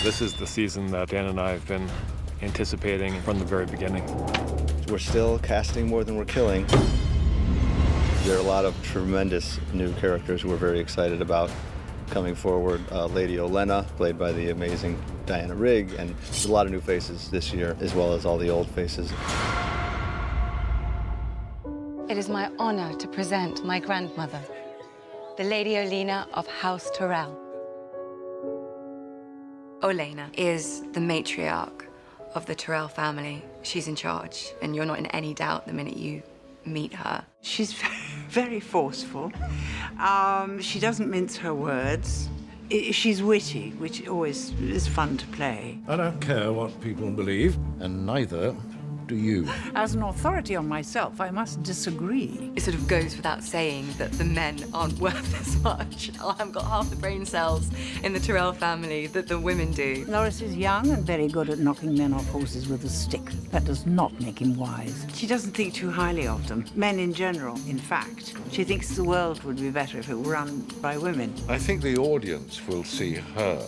This is the season that Dan and I have been anticipating from the very beginning. We're still casting more than we're killing. There are a lot of tremendous new characters we're very excited about coming forward. Lady Olenna, played by the amazing Diana Rigg, and there's a lot of new faces this year, as well as all the old faces. It is my honor to present my grandmother, the Lady Olenna of House Tyrell. Olenna is the matriarch of the Tyrell family. She's in charge, and you're not in any doubt the minute you meet her. She's very forceful. She doesn't mince her words. She's witty, which always is fun to play. I don't care what people believe, and neither do you. As an authority on myself, I must disagree. It sort of goes without saying that the men aren't worth as much. I haven't got half the brain cells in the Tyrell family that the women do. Loris is young and very good at knocking men off horses with a stick. That does not make him wise. She doesn't think too highly of them, men in general, in fact. She thinks the world would be better if it were run by women. I think the audience will see her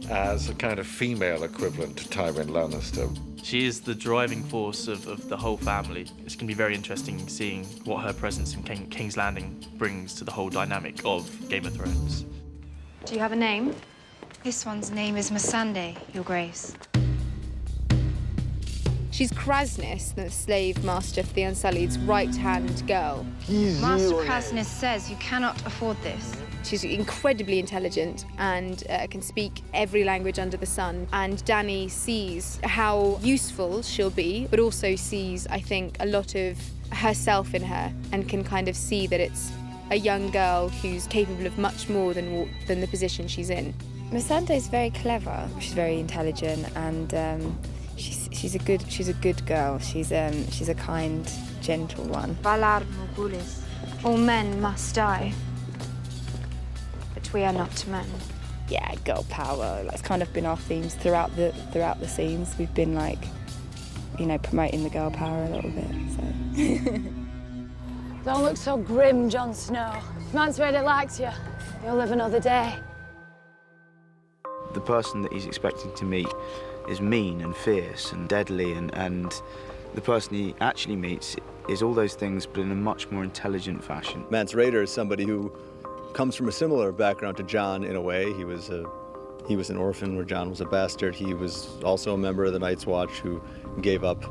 as a kind of female equivalent to Tywin Lannister. She is the driving force of the whole family. It's going to be very interesting seeing what her presence in King's Landing brings to the whole dynamic of Game of Thrones. Do you have a name? This one's name is Missandei, Your Grace. She's Krasnis, the slave master for the Unsullied's right-hand girl. Master Krasnis says you cannot afford this. She's incredibly intelligent and can speak every language under the sun. And Dany sees how useful she'll be, but also sees, I think, a lot of herself in her and can kind of see that it's a young girl who's capable of much more than the position she's in. Missandei's very clever. She's very intelligent and she's a good girl. She's a kind, gentle one. Valar Morghulis. All men must die. But we are not men. Yeah, girl power. That's kind of been our themes throughout the scenes. We've been like, promoting the girl power a little bit. So. Don't look so grim, Jon Snow. Man's really likes you. You'll live another day. The person that he's expecting to meet is mean and fierce and deadly, and the person he actually meets is all those things, but in a much more intelligent fashion. Mance Rayder is somebody who comes from a similar background to Jon in a way. He was an orphan where Jon was a bastard. He was also a member of the Night's Watch who gave up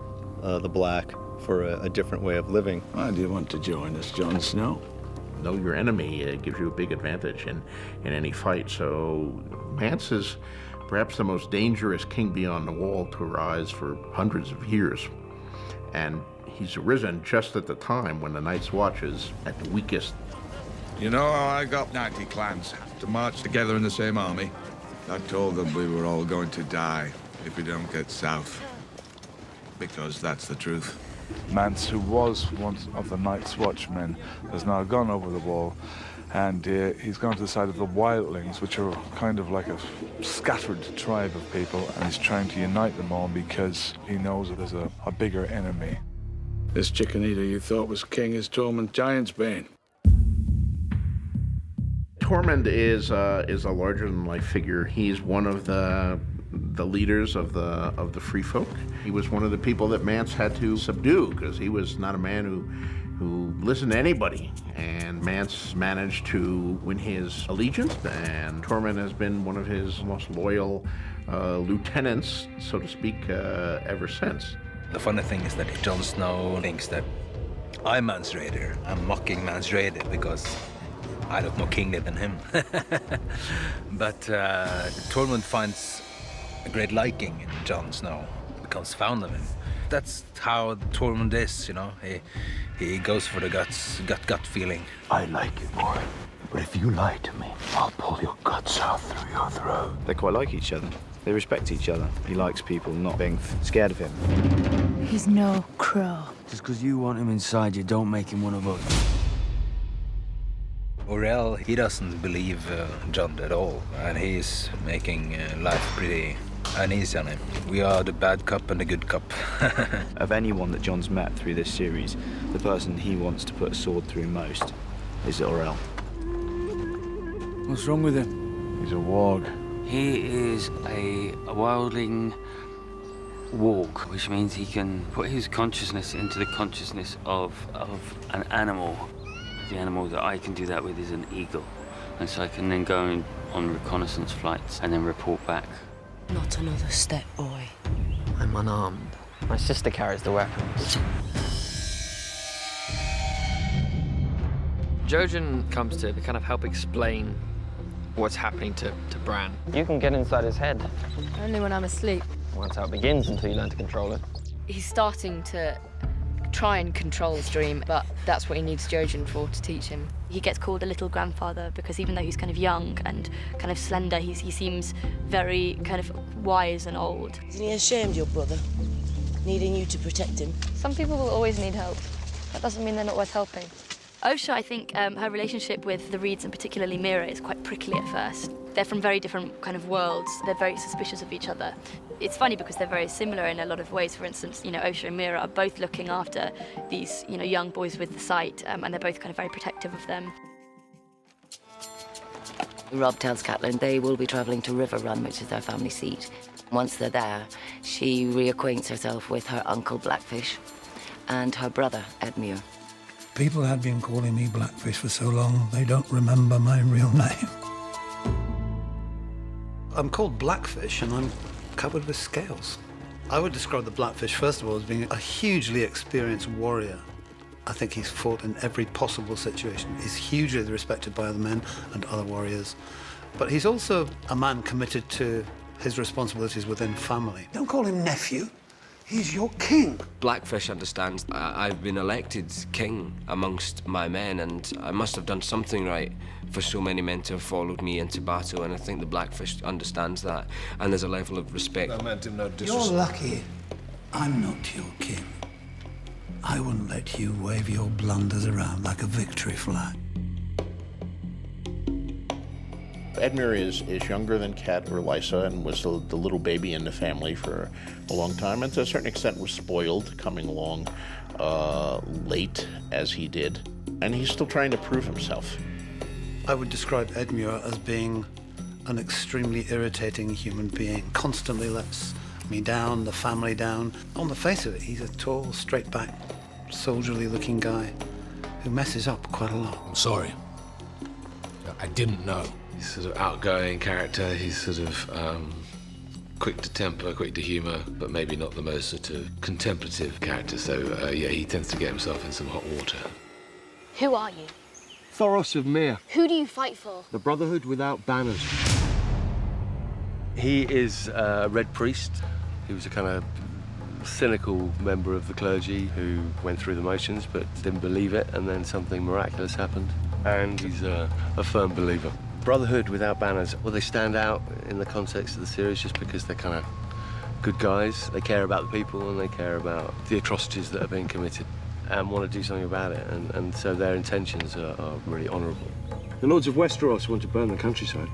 the Black for a different way of living. Why do you want to join us, Jon Snow? Know your enemy gives you a big advantage in any fight. So Mance is perhaps the most dangerous king beyond the wall to arise for hundreds of years. And he's arisen just at the time when the Night's Watch is at the weakest. You know how I got 90 clans to march together in the same army? I told them we were all going to die if we don't get south. Because that's the truth. Mance, who was one of the Night's Watchmen, has now gone over the wall, and he's gone to the side of the Wildlings, which are kind of like a scattered tribe of people, and he's trying to unite them all because he knows that there's a bigger enemy. This chicken eater you thought was king is Tormund Giantsbane. Tormund is a larger-than-life figure. He's one of the leaders of the Free Folk. He was one of the people that Mance had to subdue because he was not a man who listened to anybody. And Mance managed to win his allegiance, and Tormund has been one of his most loyal lieutenants, so to speak, ever since. The funny thing is that Jon Snow thinks that I'm Mance Rayder. I'm mocking Mance Rayder because I look more kingly than him. But Tormund finds a great liking in Jon Snow, becomes fond of him. That's how Tormund is, He goes for the gut feeling. I like it more, but if you lie to me, I'll pull your guts out through your throat. They quite like each other. They respect each other. He likes people not being scared of him. He's no crow. Just because you want him inside you, don't make him one of us. Orell, he doesn't believe Jon at all, and he's making life pretty uneasy on him. We are the bad cop and the good cop. Of anyone that Jon's met through this series, the person he wants to put a sword through most is Orell. What's wrong with him? He's a warg, He is a wildling walk, which means he can put his consciousness into the consciousness of an animal. The animal that I can do that with is an eagle. And so I can then go on reconnaissance flights and then report back. Not another step, boy. I'm unarmed. My sister carries the weapons. Jojen comes to kind of help explain what's happening to Bran. You can get inside his head. Only when I'm asleep. Well, that's how it begins until you learn to control it. He's starting to try and control his dream, but that's what he needs Jojen for, to teach him. He gets called a little grandfather because even though he's kind of young and kind of slender, he seems very kind of wise and old. Isn't he ashamed, your brother, needing you to protect him? Some people will always need help. That doesn't mean they're not worth helping. Osha, I think her relationship with the Reeds and particularly Mira is quite prickly at first. They're from very different kind of worlds. They're very suspicious of each other. It's funny because they're very similar in a lot of ways. For instance, Osha and Mira are both looking after these, young boys with the sight, and they're both kind of very protective of them. Robb tells Catelyn they will be travelling to Riverrun, which is their family seat. Once they're there, she reacquaints herself with her uncle Blackfish and her brother Edmure. People had been calling me Blackfish for so long, they don't remember my real name. I'm called Blackfish, and I'm covered with scales. I would describe the Blackfish, first of all, as being a hugely experienced warrior. I think he's fought in every possible situation. He's hugely respected by other men and other warriors. But he's also a man committed to his responsibilities within family. Don't call him nephew. He's your king. Blackfish understands I've been elected king amongst my men, and I must have done something right for so many men to have followed me into battle, and I think the Blackfish understands that, and there's a level of respect. I meant him no disrespect. You're lucky I'm not your king. I wouldn't let you wave your blunders around like a victory flag. Edmure is younger than Cat or Lysa and was the little baby in the family for a long time, and to a certain extent was spoiled, coming along late as he did. And he's still trying to prove himself. I would describe Edmure as being an extremely irritating human being. Constantly lets me down, the family down. On the face of it, he's a tall, straight-back, soldierly-looking guy who messes up quite a lot. I'm sorry. I didn't know. He's sort of outgoing character. He's sort of quick to temper, quick to humour, but maybe not the most sort of contemplative character. So, yeah, he tends to get himself in some hot water. Who are you? Thoros of Myr, Who do you fight for? the Brotherhood without banners. He is a Red Priest. He was a kind of cynical member of the clergy who went through the motions but didn't believe it, and then something miraculous happened. And he's a firm believer. Brotherhood without banners, well, they stand out in the context of the series just because they're kind of good guys. They care about the people and they care about the atrocities that are being committed and want to do something about it, and so their intentions are really honourable. The Lords of Westeros want to burn the countryside.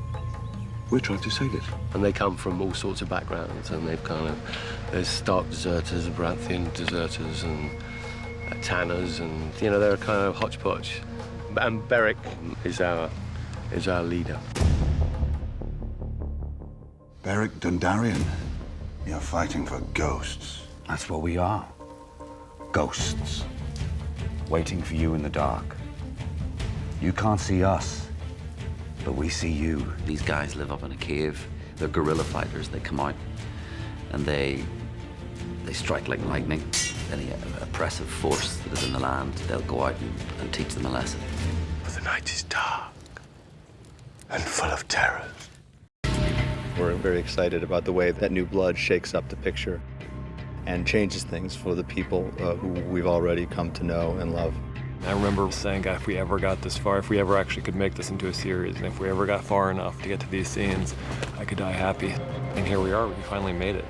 We're trying to save it. And they come from all sorts of backgrounds, and they've there's Stark deserters, Baratheon deserters, and Tanners, and they're a kind of hodgepodge. And Beric is our leader. Beric Dondarrion, you're fighting for ghosts. That's what we are. Ghosts. Waiting for you in the dark. You can't see us, but we see you. These guys live up in a cave. They're guerrilla fighters. They come out and they strike like lightning. Any oppressive force that is in the land, they'll go out and teach them a lesson. But the night is dark and full of terrors. We're very excited about the way that New Blood shakes up the picture and changes things for the people who we've already come to know and love. I remember saying, if we ever got this far, if we ever actually could make this into a series, and if we ever got far enough to get to these scenes, I could die happy. And here we are, we finally made it.